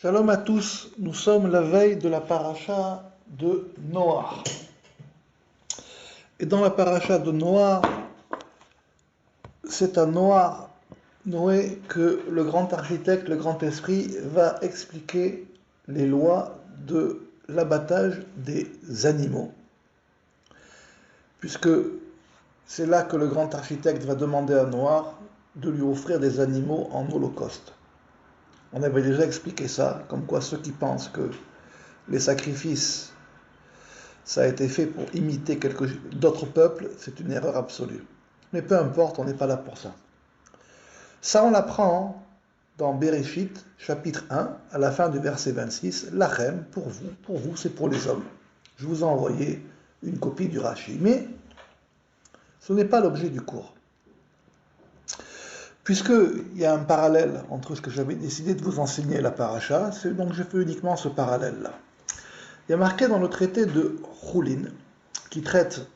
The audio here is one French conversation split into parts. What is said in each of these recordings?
Shalom à tous, nous sommes la veille de la paracha de Noah. Et dans la paracha de Noah, c'est à Noé, que le grand architecte, le grand esprit, va expliquer les lois de l'abattage des animaux. Puisque c'est là que le grand architecte va demander à Noah de lui offrir des animaux en holocauste. On avait déjà expliqué ça, comme quoi ceux qui pensent que les sacrifices, ça a été fait pour imiter d'autres peuples, c'est une erreur absolue. Mais peu importe, on n'est pas là pour ça. Ça, on l'apprend dans Bereshit, chapitre 1, à la fin du verset 26, Lachem, pour vous, c'est pour les hommes. Je vous ai envoyé une copie du Rashi. Mais ce n'est pas l'objet du cours. Puisqu'il y a un parallèle entre ce que j'avais décidé de vous enseigner et la paracha, donc je fais uniquement ce parallèle-là. Il y a marqué dans le traité de Choulin, qui traite,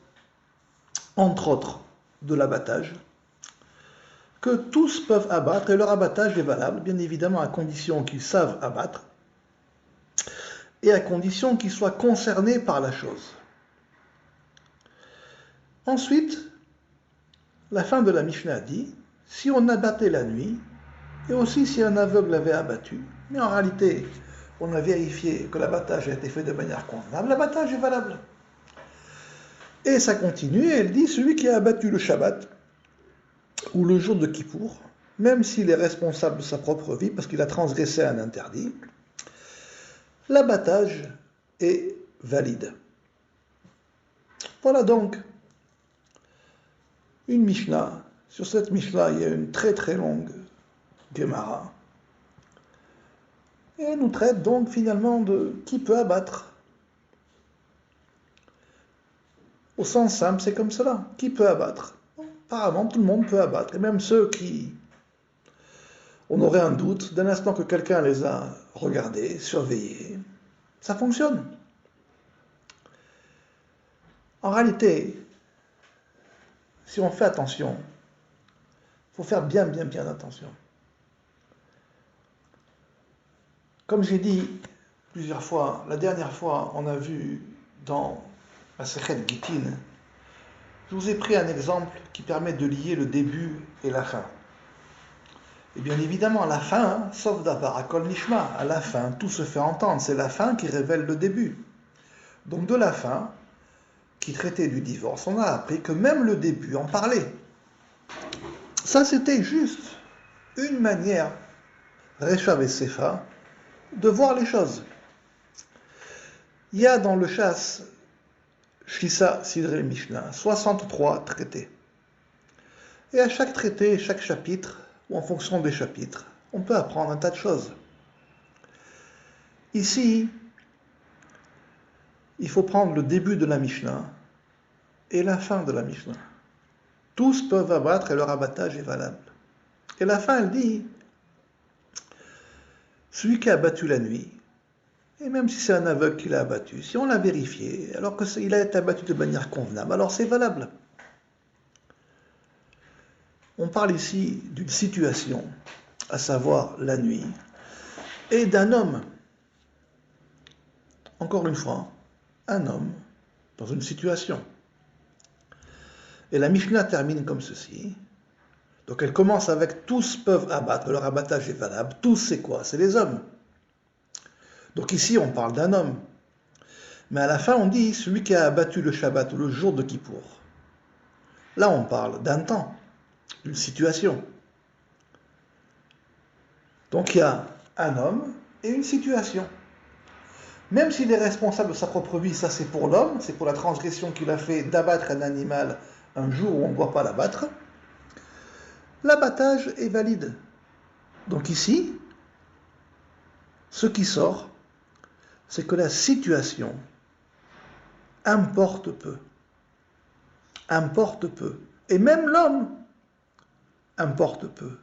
entre autres, de l'abattage, que tous peuvent abattre, et leur abattage est valable, bien évidemment à condition qu'ils savent abattre, et à condition qu'ils soient concernés par la chose. Ensuite, la fin de la Mishnah dit, si on abattait la nuit, et aussi si un aveugle avait abattu, mais en réalité, on a vérifié que l'abattage a été fait de manière convenable, l'abattage est valable. Et ça continue, et elle dit, celui qui a abattu le Shabbat, ou le jour de Kippour, même s'il est responsable de sa propre vie, parce qu'il a transgressé un interdit, l'abattage est valide. Voilà donc une Mishnah. Sur cette Mishnah, il y a une très très longue Gemara. Et elle nous traite donc finalement de qui peut abattre. Au sens simple, c'est comme cela. Qui peut abattre? Apparemment, tout le monde peut abattre. Et même ceux qui, on aurait un doute, d'un instant que quelqu'un les a regardés, surveillés, ça fonctionne. En réalité, si on fait attention, il faut faire bien attention. Comme j'ai dit plusieurs fois, la dernière fois, on a vu dans la Sechet Gittin, je vous ai pris un exemple qui permet de lier le début et la fin. Et bien évidemment, à la fin, sauf d'avar Akol Nishma, à la fin, tout se fait entendre. C'est la fin qui révèle le début. Donc de la fin, qui traitait du divorce, on a appris que même le début en parlait. Ça, c'était juste une manière, Rechav et Sefa, de voir les choses. Il y a dans le Shas, Shisa Sidre Mishnah, 63 traités. Et à chaque traité, chaque chapitre, ou en fonction des chapitres, on peut apprendre un tas de choses. Ici, il faut prendre le début de la Mishnah et la fin de la Mishnah. Tous peuvent abattre et leur abattage est valable. Et la fin, elle dit, celui qui a abattu la nuit, et même si c'est un aveugle qui l'a abattu, si on l'a vérifié, alors qu'il a été abattu de manière convenable, alors c'est valable. On parle ici d'une situation, à savoir la nuit, et d'un homme. Encore une fois, un homme dans une situation. Et la Mishnah termine comme ceci. Donc elle commence avec tous peuvent abattre, leur abattage est valable. Tous, c'est quoi? C'est les hommes. Donc ici, on parle d'un homme. Mais à la fin, on dit celui qui a abattu le Shabbat, le jour de Kippour. Là, on parle d'un temps, d'une situation. Donc il y a un homme et une situation. Même s'il est responsable de sa propre vie, ça c'est pour l'homme, c'est pour la transgression qu'il a fait d'abattre un animal un jour où on ne doit pas l'abattre, l'abattage est valide. Donc ici, ce qui sort, c'est que la situation importe peu. Importe peu. Et même l'homme importe peu.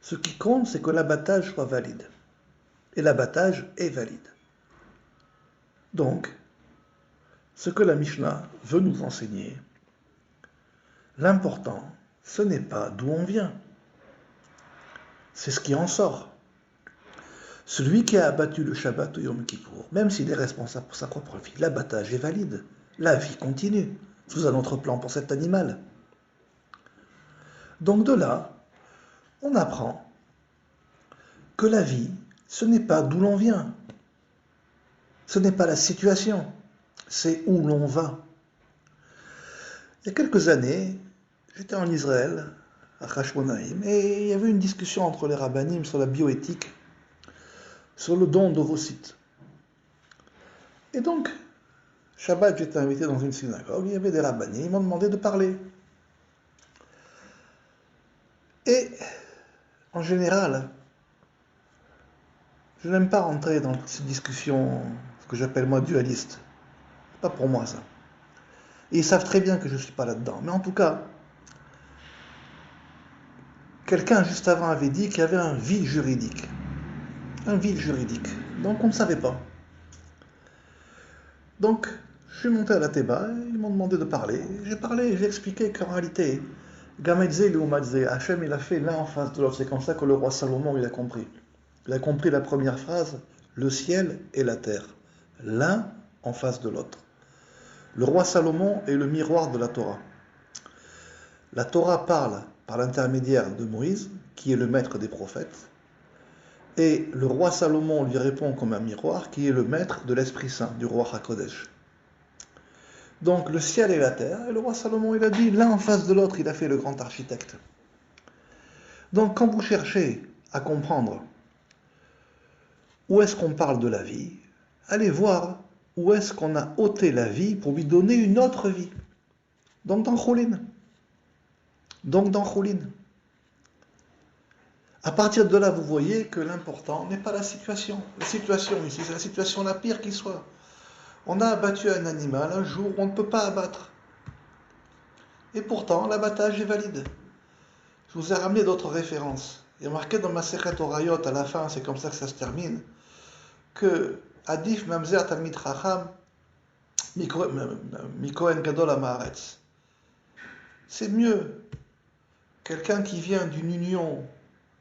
Ce qui compte, c'est que l'abattage soit valide. Et l'abattage est valide. Donc, ce que la Mishnah veut nous enseigner, l'important, ce n'est pas d'où on vient, c'est ce qui en sort. Celui qui a abattu le Shabbat au Yom Kippour, même s'il est responsable pour sa propre vie, l'abattage est valide. La vie continue, sous un autre plan pour cet animal. Donc de là, on apprend que la vie, ce n'est pas d'où l'on vient. Ce n'est pas la situation, c'est où l'on va. Il y a quelques années, j'étais en Israël, à Hashmonaïm, et il y avait une discussion entre les rabbinim sur la bioéthique, sur le don d'ovocytes. Et donc, Shabbat, j'étais invité dans une synagogue, il y avait des rabbinim, ils m'ont demandé de parler. Et, en général, je n'aime pas rentrer dans ces discussions, ce que j'appelle moi dualiste. C'est pas pour moi ça. Et ils savent très bien que je ne suis pas là-dedans. Mais en tout cas, quelqu'un juste avant avait dit qu'il y avait un vide juridique. Un vide juridique. Donc on ne savait pas. Donc, je suis monté à la Théba, ils m'ont demandé de parler. J'ai parlé, j'ai expliqué qu'en réalité, Gametze et Umadze, Hachem il a fait l'un en face de l'autre. C'est comme ça que le roi Salomon il a compris. Il a compris la première phrase, le ciel et la terre. L'un en face de l'autre. Le roi Salomon est le miroir de la Torah. La Torah parle par l'intermédiaire de Moïse, qui est le maître des prophètes, et le roi Salomon lui répond comme un miroir, qui est le maître de l'Esprit Saint, du roi HaKodesh. Donc le ciel et la terre, et le roi Salomon il a dit, l'un en face de l'autre, il a fait le grand architecte. Donc quand vous cherchez à comprendre où est-ce qu'on parle de la vie, allez voir où est-ce qu'on a ôté la vie pour lui donner une autre vie. Donc dans Choulin. À partir de là, vous voyez que l'important n'est pas la situation. La situation ici, c'est la situation la pire qui soit. On a abattu un animal un jour où on ne peut pas abattre. Et pourtant, l'abattage est valide. Je vous ai ramené d'autres références. Il y a marqué dans ma Masechet Orayot, à la fin, c'est comme ça que ça se termine, que Adif Mamzer Talmid Chacham Mikohen Gadol Amaretz. C'est mieux quelqu'un qui vient d'une union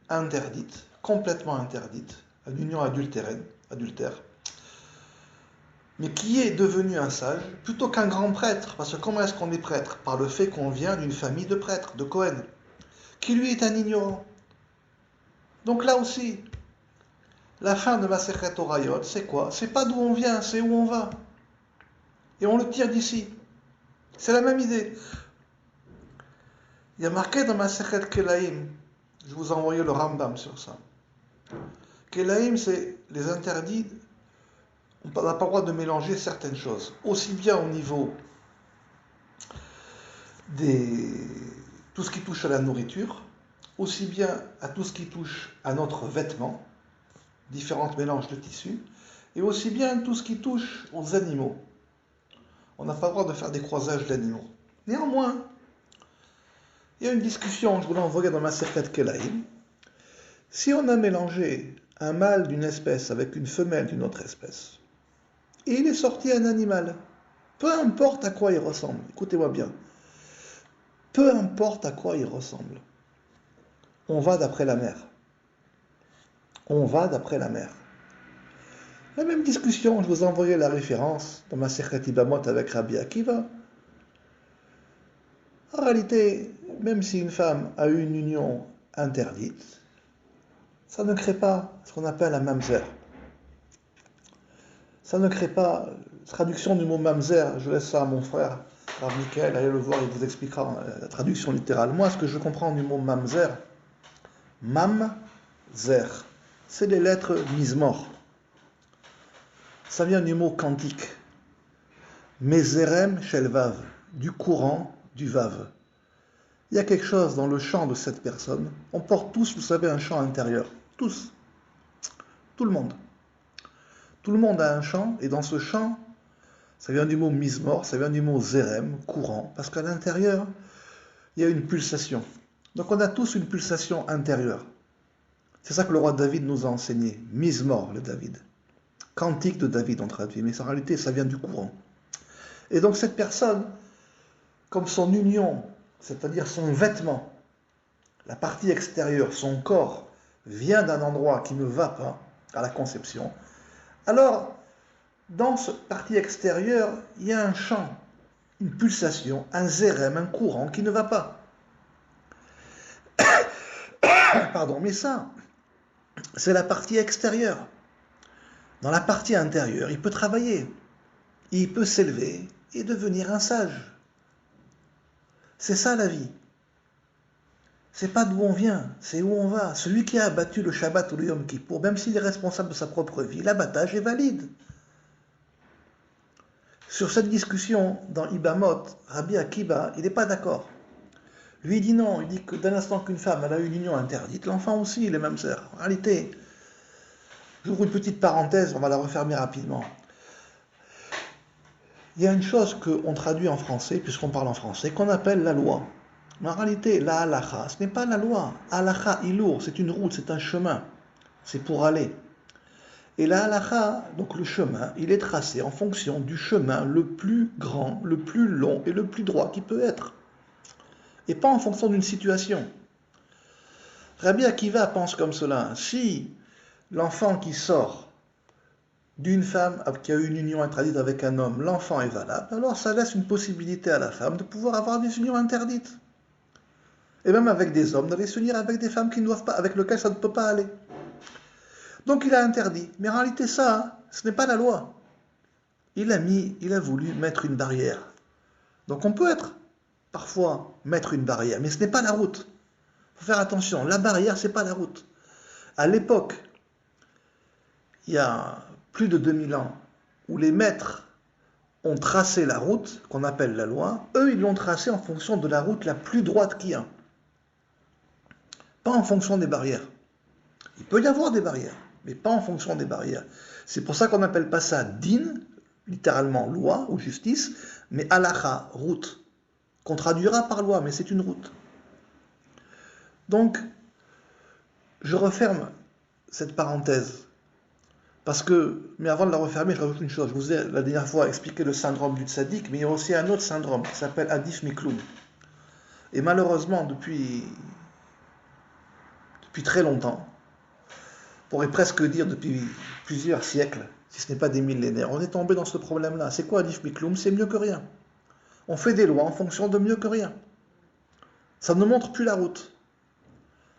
interdite, complètement interdite, une union adultère, mais qui est devenu un sage, plutôt qu'un grand prêtre. Parce que comment est-ce qu'on est prêtre? Par le fait qu'on vient d'une famille de prêtres, de Cohen, qui lui est un ignorant. Donc là aussi, la fin de Masechet Orayot, c'est quoi? C'est pas d'où on vient, c'est où on va. Et on le tire d'ici. C'est la même idée. Il y a marqué dans Masechet Kelaim, je vous ai envoyé le Rambam sur ça. Kelaim, c'est les interdits. On n'a pas le droit de mélanger certaines choses, aussi bien au niveau tout ce qui touche à la nourriture, aussi bien à tout ce qui touche à notre vêtement, différents mélanges de tissus, et aussi bien tout ce qui touche aux animaux. On n'a pas le droit de faire des croisages d'animaux. Néanmoins, il y a une discussion, je vous l'ai envoyé dans ma Masechet Kelaim. Si on a mélangé un mâle d'une espèce avec une femelle d'une autre espèce, et il est sorti un animal, peu importe à quoi il ressemble, écoutez-moi bien, peu importe à quoi il ressemble, on va d'après la mère. On va d'après la mère. La même discussion, je vous ai envoyé la référence dans ma Masechet Ibamot avec Rabbi Akiva. En réalité, même si une femme a eu une union interdite, ça ne crée pas ce qu'on appelle un mamzer. Ça ne crée pas, traduction du mot mamzer, je laisse ça à mon frère, Rav Michael, allez le voir, il vous expliquera la traduction littérale. Moi, ce que je comprends du mot mamzer, mamzer, c'est les lettres mismor. Ça vient du mot quantique. Mezerem shel vav, du courant du vav. Il y a quelque chose dans le chant de cette personne. On porte tous, vous savez, un chant intérieur. Tous. Tout le monde. Tout le monde a un chant, et dans ce chant, ça vient du mot mismor, ça vient du mot zerem, courant, parce qu'à l'intérieur, il y a une pulsation. Donc on a tous une pulsation intérieure. C'est ça que le roi David nous a enseigné. Mismor, le David. Cantique de David, on traduit, mais en réalité, ça vient du courant. Et donc cette personne, comme son union, c'est-à-dire son vêtement, la partie extérieure, son corps, vient d'un endroit qui ne va pas, à la conception, alors dans cette partie extérieure, il y a un champ, une pulsation, un zérem, un courant qui ne va pas. Pardon, mais ça, c'est la partie extérieure. Dans la partie intérieure, il peut travailler, il peut s'élever et devenir un sage. C'est ça la vie. C'est pas d'où on vient, c'est où on va. Celui qui a abattu le Shabbat ou le Yom Kippour, même s'il est responsable de sa propre vie, l'abattage est valide. Sur cette discussion dans Ibamot, Rabbi Akiva, il n'est pas d'accord. Lui il dit non, il dit que dès l'instant qu'une femme elle a une union interdite, l'enfant aussi, il est même sœur. En réalité, j'ouvre une petite parenthèse, on va la refermer rapidement. Il y a une chose qu'on traduit en français, puisqu'on parle en français, qu'on appelle la loi. Mais en réalité, la halacha, ce n'est pas la loi. Halacha ilour, c'est une route, c'est un chemin. C'est pour aller. Et la halacha, donc le chemin, il est tracé en fonction du chemin le plus grand, le plus long et le plus droit qui peut être. Et pas en fonction d'une situation. Rabbi Akiva pense comme cela. Si l'enfant qui sort d'une femme qui a eu une union interdite avec un homme, l'enfant est valable, alors ça laisse une possibilité à la femme de pouvoir avoir des unions interdites. Et même avec des hommes, d'aller s'unir avec des femmes qui ne doivent pas, avec lesquelles ça ne peut pas aller. Donc il a interdit. Mais en réalité, ça, ce n'est pas la loi. Il a voulu mettre une barrière. Donc on peut parfois mettre une barrière, mais ce n'est pas la route. Il faut faire attention, la barrière, ce n'est pas la route. À l'époque, il y a plus de 2000 ans, où les maîtres ont tracé la route, qu'on appelle la loi, eux, ils l'ont tracée en fonction de la route la plus droite qu'il y a. Pas en fonction des barrières. Il peut y avoir des barrières, mais pas en fonction des barrières. C'est pour ça qu'on n'appelle pas ça din, littéralement loi ou justice, mais halacha, route, qu'on traduira par loi, mais c'est une route. Donc, je referme cette parenthèse, parce que, mais avant de la refermer, je rajoute une chose. Je vous ai la dernière fois expliqué le syndrome du tzaddik, mais il y a aussi un autre syndrome qui s'appelle Adif Mikloum. Et malheureusement, depuis très longtemps, on pourrait presque dire depuis plusieurs siècles, si ce n'est pas des millénaires, on est tombé dans ce problème-là. C'est quoi Adif Mikloum? C'est mieux que rien. On fait des lois en fonction de mieux que rien. Ça ne montre plus la route.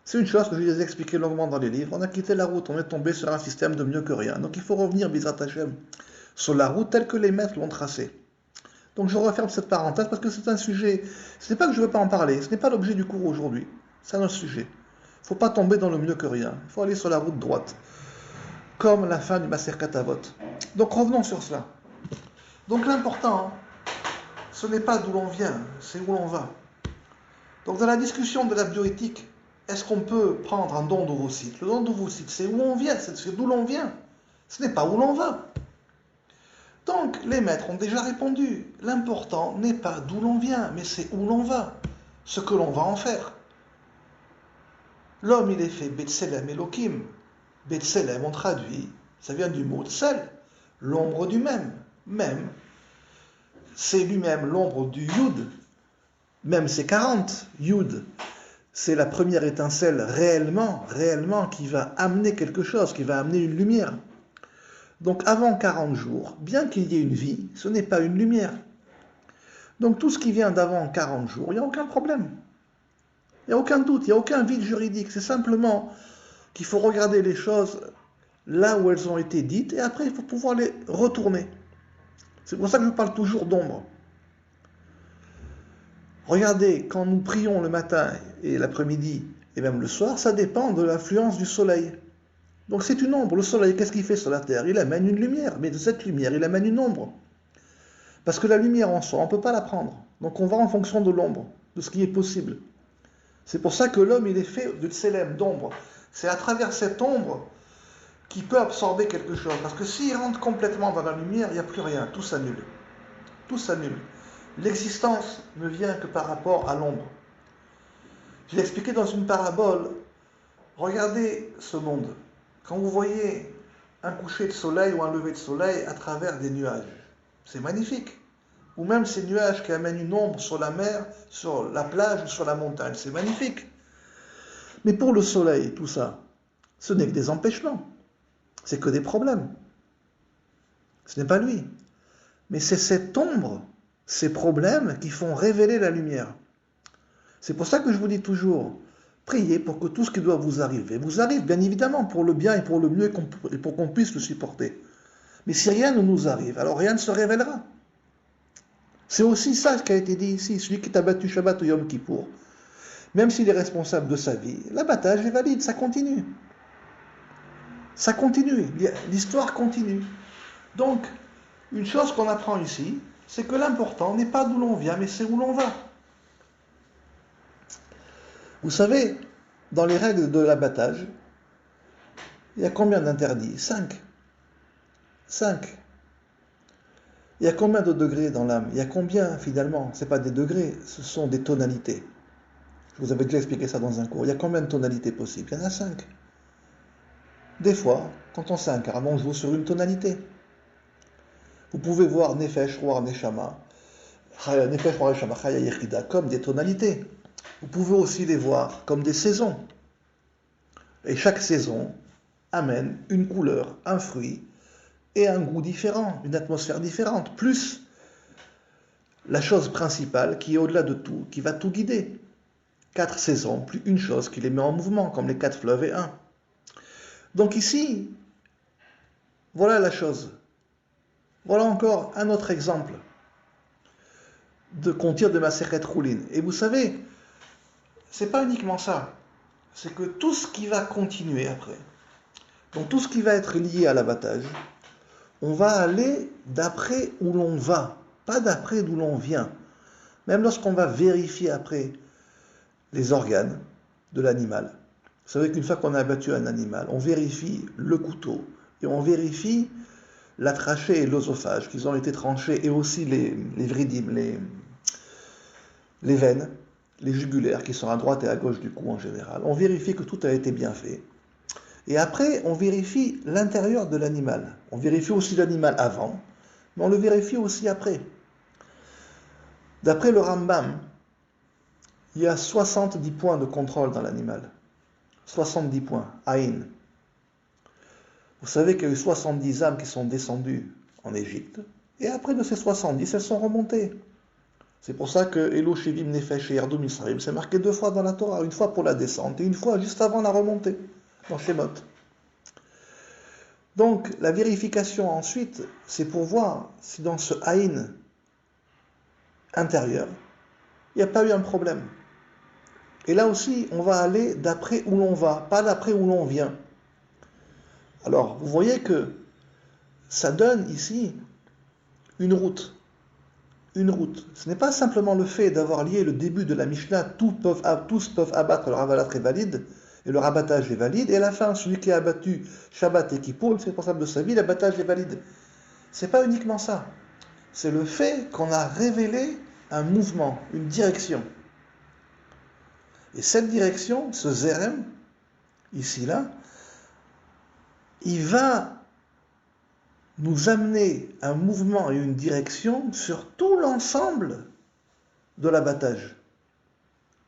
C'est une chose que je vous ai expliqué longuement dans les livres. On a quitté la route, on est tombé sur un système de mieux que rien. Donc il faut revenir, Bizrat Hashem, sur la route telle que les maîtres l'ont tracée. Donc je referme cette parenthèse parce que c'est un sujet, ce n'est pas que je ne veux pas en parler, ce n'est pas l'objet du cours aujourd'hui, c'est un autre sujet. Il ne faut pas tomber dans le mieux que rien, il faut aller sur la route droite, comme la fin du Maserkat Avot. Donc revenons sur cela. Donc l'important, ce n'est pas d'où l'on vient, c'est où l'on va. Donc dans la discussion de la bioéthique, est-ce qu'on peut prendre un don d'ovocyte? Le don d'ovocyte, c'est où on vient, c'est d'où l'on vient. Ce n'est pas où l'on va. Donc, les maîtres ont déjà répondu. L'important n'est pas d'où l'on vient, mais c'est où l'on va, ce que l'on va en faire. L'homme, il est fait Betselem Elohim. Betselem, on traduit, ça vient du mot Tsel, l'ombre du même. Même, c'est lui-même l'ombre du Yud. Même c'est 40, Yud. C'est la première étincelle réellement, qui va amener quelque chose, qui va amener une lumière. Donc avant 40 jours, bien qu'il y ait une vie, ce n'est pas une lumière. Donc tout ce qui vient d'avant 40 jours, il n'y a aucun problème. Il n'y a aucun doute, il n'y a aucun vide juridique. C'est simplement qu'il faut regarder les choses là où elles ont été dites et après il faut pouvoir les retourner. C'est pour ça que je parle toujours d'ombre. Regardez, quand nous prions le matin et l'après-midi et même le soir, ça dépend de l'influence du soleil. Donc c'est une ombre. Le soleil, qu'est-ce qu'il fait sur la terre? Il amène une lumière, mais de cette lumière, il amène une ombre. Parce que la lumière en soi, on ne peut pas la prendre. Donc on va en fonction de l'ombre, de ce qui est possible. C'est pour ça que l'homme, il est fait de tsélem, d'ombre. C'est à travers cette ombre qu'il peut absorber quelque chose. Parce que s'il rentre complètement dans la lumière, il n'y a plus rien, tout s'annule. Tout s'annule. L'existence ne vient que par rapport à l'ombre. Je l'ai expliqué dans une parabole. Regardez ce monde. Quand vous voyez un coucher de soleil ou un lever de soleil à travers des nuages, c'est magnifique. Ou même ces nuages qui amènent une ombre sur la mer, sur la plage ou sur la montagne, c'est magnifique. Mais pour le soleil, tout ça, ce n'est que des empêchements. c'est que des problèmes. Ce n'est pas lui. Mais c'est cette ombre, ces problèmes qui font révéler la lumière. C'est pour ça que je vous dis toujours, priez pour que tout ce qui doit vous arriver bien évidemment pour le bien et pour le mieux et pour qu'on puisse le supporter. Mais si rien ne nous arrive, alors rien ne se révélera. C'est aussi ça ce qui a été dit ici. Celui qui t'a battu Shabbat ou Yom Kippour, même s'il est responsable de sa vie, l'abattage est valide, ça continue. Ça continue, l'histoire continue. Donc, une chose qu'on apprend ici, c'est que l'important n'est pas d'où l'on vient, mais c'est où l'on va. Vous savez, dans les règles de l'abattage, il y a combien d'interdits? 5. 5. Il y a combien de degrés dans l'âme? Il y a combien finalement? Ce n'est pas des degrés, ce sont des tonalités. Je vous avais déjà expliqué ça dans un cours. Il y a combien de tonalités possibles? Il y en a 5. Des fois, quand on s'incarne, on joue sur une tonalité. Vous pouvez voir Nefesh, Roar, Neshama, Nefesh, Roar, Neshama, Chaya, Yechida, comme des tonalités. Vous pouvez aussi les voir comme des saisons. Et chaque saison amène une couleur, un fruit et un goût différent, une atmosphère différente, plus la chose principale qui est au-delà de tout, qui va tout guider. 4 saisons, plus une chose qui les met en mouvement, comme les 4 fleuves et un. Donc ici, voilà la chose. Voilà encore un autre exemple qu'on tire de Masechet Choulin. Et vous savez, c'est pas uniquement ça. C'est que tout ce qui va continuer après, donc tout ce qui va être lié à l'abattage, on va aller d'après où l'on va, pas d'après d'où l'on vient. Même lorsqu'on va vérifier après les organes de l'animal. Vous savez qu'une fois qu'on a abattu un animal, on vérifie le couteau et on vérifie la trachée et l'œsophage, qu'ils ont été tranchés, et aussi les vridim, les veines, les jugulaires qui sont à droite et à gauche du cou en général. On vérifie que tout a été bien fait. Et après, on vérifie l'intérieur de l'animal. On vérifie aussi l'animal avant, mais on le vérifie aussi après. D'après le Rambam, il y a 70 points de contrôle dans l'animal. 70 points, Aïn. Vous savez qu'il y a eu 70 âmes qui sont descendues en Égypte, et après de ces 70, elles sont remontées. C'est pour ça que Elo Shevim Nefesh et Yardou Misraim, c'est marqué 2 fois dans la Torah, une fois pour la descente et une fois juste avant la remontée, dans Shemot. Donc, la vérification ensuite, c'est pour voir si dans ce Haïn intérieur, il n'y a pas eu un problème. Et là aussi, on va aller d'après où l'on va, pas d'après où l'on vient. Alors, vous voyez que ça donne ici une route. Une route. Ce n'est pas simplement le fait d'avoir lié le début de la Mishnah, tous peuvent abattre, leur avalâtre est valide, et leur abattage est valide, et à la fin, celui qui a abattu Shabbat et Kippour, le responsable de sa vie, l'abattage est valide. C'est pas uniquement ça. C'est le fait qu'on a révélé un mouvement, une direction. Et cette direction, ce zérem, ici, là, il va nous amener un mouvement et une direction sur tout l'ensemble de l'abattage.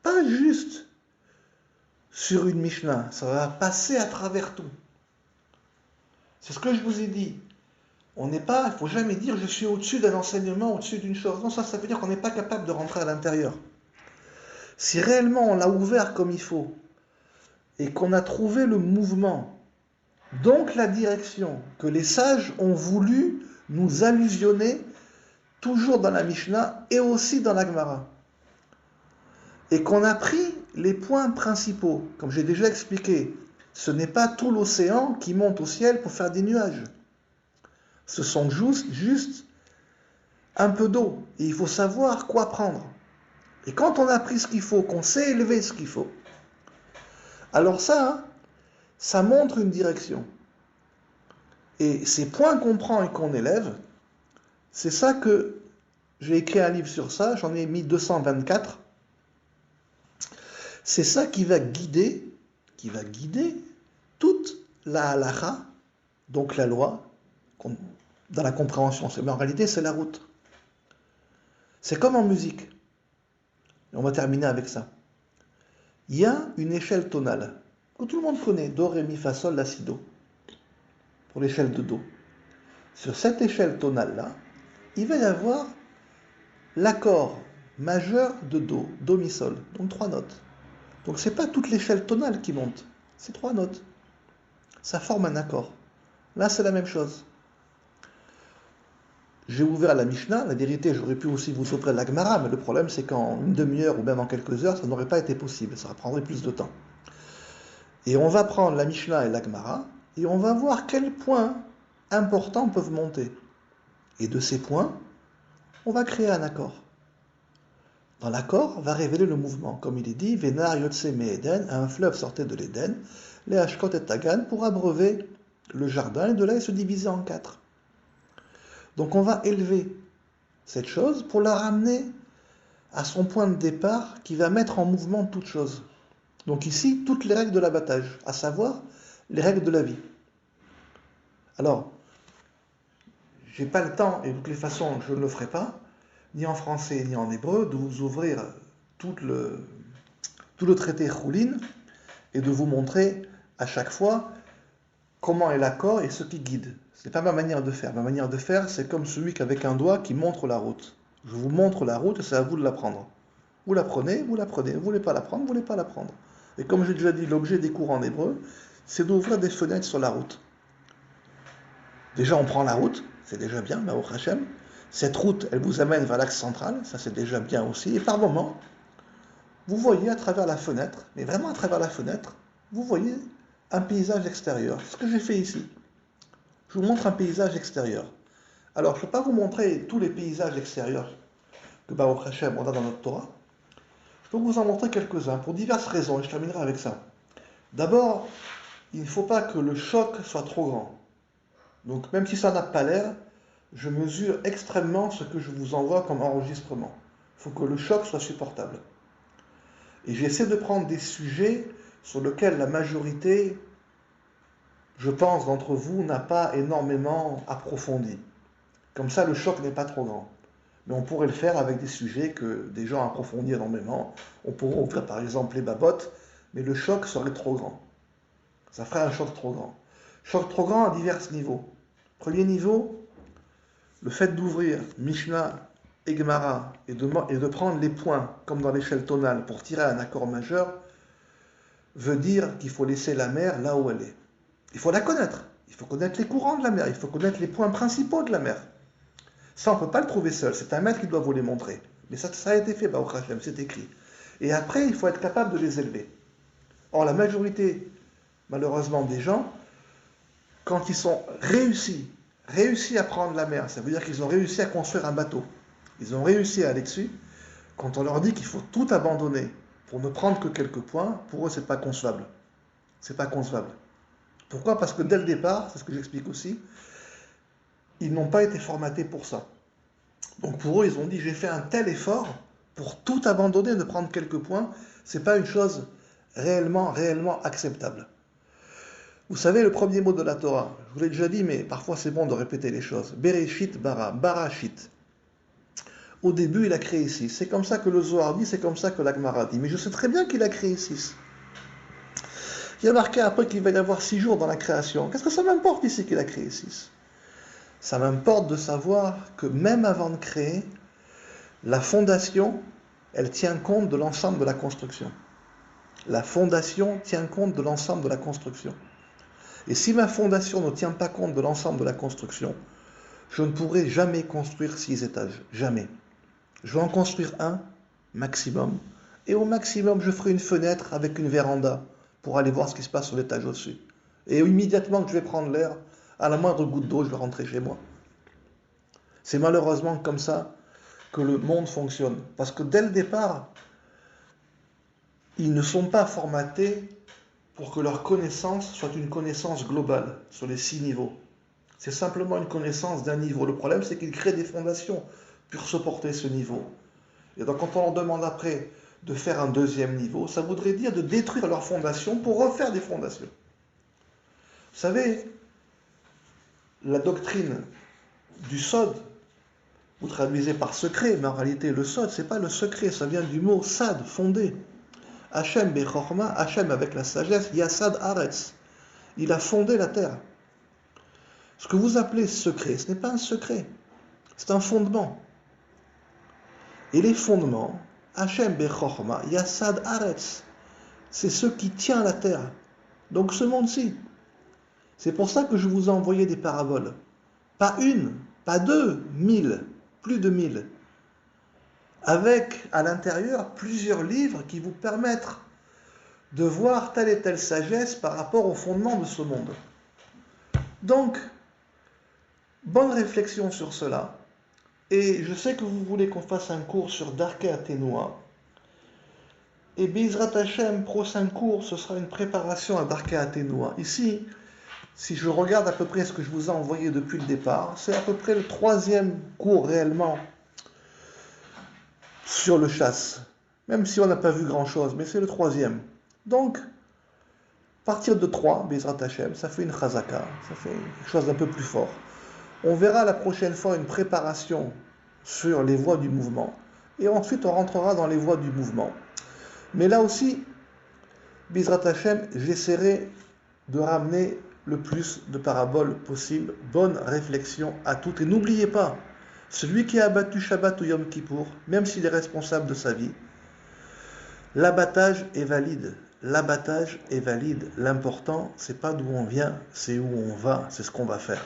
Pas juste sur une Mishnah, ça va passer à travers tout. C'est ce que je vous ai dit. Il ne faut jamais dire je suis au-dessus d'un enseignement, au-dessus d'une chose. Non, ça veut dire qu'on n'est pas capable de rentrer à l'intérieur. Si réellement on l'a ouvert comme il faut, et qu'on a trouvé le mouvement, donc la direction que les sages ont voulu nous allusionner, toujours dans la Mishnah et aussi dans la Gemara, et qu'on a pris les points principaux, comme j'ai déjà expliqué, ce n'est pas tout l'océan qui monte au ciel pour faire des nuages. Ce sont juste un peu d'eau, et il faut savoir quoi prendre. Et quand on a pris ce qu'il faut, qu'on sait élever ce qu'il faut, alors ça montre une direction. Et ces points qu'on prend et qu'on élève, c'est ça que j'ai écrit un livre sur ça, j'en ai mis 224. C'est ça qui va guider toute la halakha, donc la loi, dans la compréhension. Mais en réalité, c'est la route. C'est comme en musique. Et on va terminer avec ça. Il y a une échelle tonale que tout le monde connaît, do, ré, mi, fa, sol, la, si, do. pour l'échelle de Do. Sur cette échelle tonale-là, il va y avoir l'accord majeur de Do, Do, Mi, Sol, donc 3 notes. Donc ce n'est pas toute l'échelle tonale qui monte, c'est 3 notes. Ça forme un accord. Là, c'est la même chose. J'ai ouvert la Mishnah, la vérité, j'aurais pu aussi vous ouvrir la Gemara, mais le problème, c'est qu'en une demi-heure ou même en quelques heures, ça n'aurait pas été possible, ça prendrait plus de temps. Et on va prendre la Mishnah et la Gemara, et on va voir quels points importants peuvent monter. Et de ces points, on va créer un accord. Dans l'accord, va révéler le mouvement. Comme il est dit, Venar Yotse Eden, un fleuve sortait de l'Éden, les Hashkot et Tagan, pour abreuver le jardin, et de là, il se divisait en 4. Donc on va élever cette chose pour la ramener à son point de départ qui va mettre en mouvement toute chose. Donc ici, toutes les règles de l'abattage, à savoir les règles de la vie. Alors, j'ai pas le temps, et de toutes les façons, je ne le ferai pas, ni en français ni en hébreu, de vous ouvrir tout le traité Choulin et de vous montrer à chaque fois comment est l'accord et ce qui guide. Ce n'est pas ma manière de faire. Ma manière de faire, c'est comme celui qu'avec un doigt qui montre la route. Je vous montre la route et c'est à vous de la prendre. Vous la prenez, vous la prenez. Vous ne voulez pas la prendre, vous ne voulez pas la prendre. Et comme j'ai déjà dit, l'objet des cours en hébreu, c'est d'ouvrir des fenêtres sur la route. Déjà, on prend la route, c'est déjà bien, Baruch Hashem. Cette route, elle vous amène vers l'axe central, ça c'est déjà bien aussi. Et par moments, vous voyez à travers la fenêtre, mais vraiment à travers la fenêtre, vous voyez un paysage extérieur. C'est ce que j'ai fait ici. Je vous montre un paysage extérieur. Alors, je ne peux pas vous montrer tous les paysages extérieurs que Baruch Hashem on a dans notre Torah. Je peux vous en montrer quelques-uns pour diverses raisons, et je terminerai avec ça. D'abord, il ne faut pas que le choc soit trop grand. Donc, même si ça n'a pas l'air, je mesure extrêmement ce que je vous envoie comme enregistrement. Il faut que le choc soit supportable. Et j'essaie de prendre des sujets sur lesquels la majorité, je pense, d'entre vous n'a pas énormément approfondi. Comme ça, le choc n'est pas trop grand. Mais on pourrait le faire avec des sujets que des gens approfondissent énormément. On pourrait ouvrir par exemple les babottes, mais le choc serait trop grand. Ça ferait un choc trop grand. Choc trop grand à divers niveaux. Premier niveau, le fait d'ouvrir Mishnah et Gemara et de prendre les points, comme dans l'échelle tonale, pour tirer un accord majeur, veut dire qu'il faut laisser la mer là où elle est. Il faut la connaître. Il faut connaître les courants de la mer. Il faut connaître les points principaux de la mer. Ça, on ne peut pas le trouver seul. C'est un maître qui doit vous les montrer. Mais ça a été fait, Baruch Hashem, c'est écrit. Et après, il faut être capable de les élever. Or, la majorité, malheureusement, des gens, quand ils sont réussi à prendre la mer, ça veut dire qu'ils ont réussi à construire un bateau. Ils ont réussi à aller dessus. Quand on leur dit qu'il faut tout abandonner pour ne prendre que quelques points, pour eux, c'est pas concevable. C'est pas concevable. Pourquoi? Parce que dès le départ, c'est ce que j'explique aussi, ils n'ont pas été formatés pour ça. Donc pour eux, ils ont dit, j'ai fait un tel effort pour tout abandonner, de prendre quelques points. C'est pas une chose réellement acceptable. Vous savez, le premier mot de la Torah, je vous l'ai déjà dit, mais parfois c'est bon de répéter les choses. Bereshit bara, Barashit. Au début, il a créé 6. C'est comme ça que le Zohar dit, c'est comme ça que la Gemara dit. Mais je sais très bien qu'il a créé 6. Il y a marqué après qu'il va y avoir 6 jours dans la création. Qu'est-ce que ça m'importe ici qu'il a créé 6? Ça m'importe de savoir que même avant de créer, la fondation, elle tient compte de l'ensemble de la construction. La fondation tient compte de l'ensemble de la construction. Et si ma fondation ne tient pas compte de l'ensemble de la construction, je ne pourrai jamais construire 6 étages. Jamais. Je vais en construire un, maximum. Et au maximum, je ferai une fenêtre avec une véranda pour aller voir ce qui se passe sur l'étage au-dessus. Et immédiatement que je vais prendre l'air, à la moindre goutte d'eau, je vais rentrer chez moi. C'est malheureusement comme ça que le monde fonctionne. Parce que dès le départ, ils ne sont pas formatés pour que leur connaissance soit une connaissance globale sur les 6 niveaux. C'est simplement une connaissance d'un niveau. Le problème, c'est qu'ils créent des fondations pour supporter ce niveau. Et donc, quand on leur demande après de faire un deuxième niveau, ça voudrait dire de détruire leurs fondations pour refaire des fondations. Vous savez, la doctrine du sod, vous traduisez par secret, mais en réalité, le sod, ce n'est pas le secret, ça vient du mot sad, fondé. Hachem bechorma, Hachem avec la sagesse, Yasad Aretz. Il a fondé la terre. Ce que vous appelez secret, ce n'est pas un secret, c'est un fondement. Et les fondements, Hachem Bechorma, Yassad Aretz, c'est ce qui tient la terre. Donc ce monde-ci. C'est pour ça que je vous ai envoyé des paraboles. Pas une, pas deux, 1000, plus de 1000. Avec à l'intérieur plusieurs livres qui vous permettent de voir telle et telle sagesse par rapport au fondement de ce monde. Donc, bonne réflexion sur cela. Et je sais que vous voulez qu'on fasse un cours sur Darkei Atenua. Et Be'ezrat Hashem, prochain cours, ce sera une préparation à Darkei Atenua. Ici, si je regarde à peu près ce que je vous ai envoyé depuis le départ, c'est à peu près le 3e cours réellement sur le chasse. Même si on n'a pas vu grand-chose, mais c'est le 3e. Donc, à partir de 3, Be'ezrat Hashem, ça fait une chazaka, ça fait quelque chose d'un peu plus fort. On verra la prochaine fois une préparation sur les voies du mouvement. Et ensuite, on rentrera dans les voies du mouvement. Mais là aussi, Be'ezrat Hashem, j'essaierai de ramener le plus de paraboles possible. Bonne réflexion à toutes. Et n'oubliez pas, celui qui a abattu Shabbat ou Yom Kippour, même s'il est responsable de sa vie, l'abattage est valide. L'abattage est valide. L'important, c'est pas d'où on vient, c'est où on va, c'est ce qu'on va faire.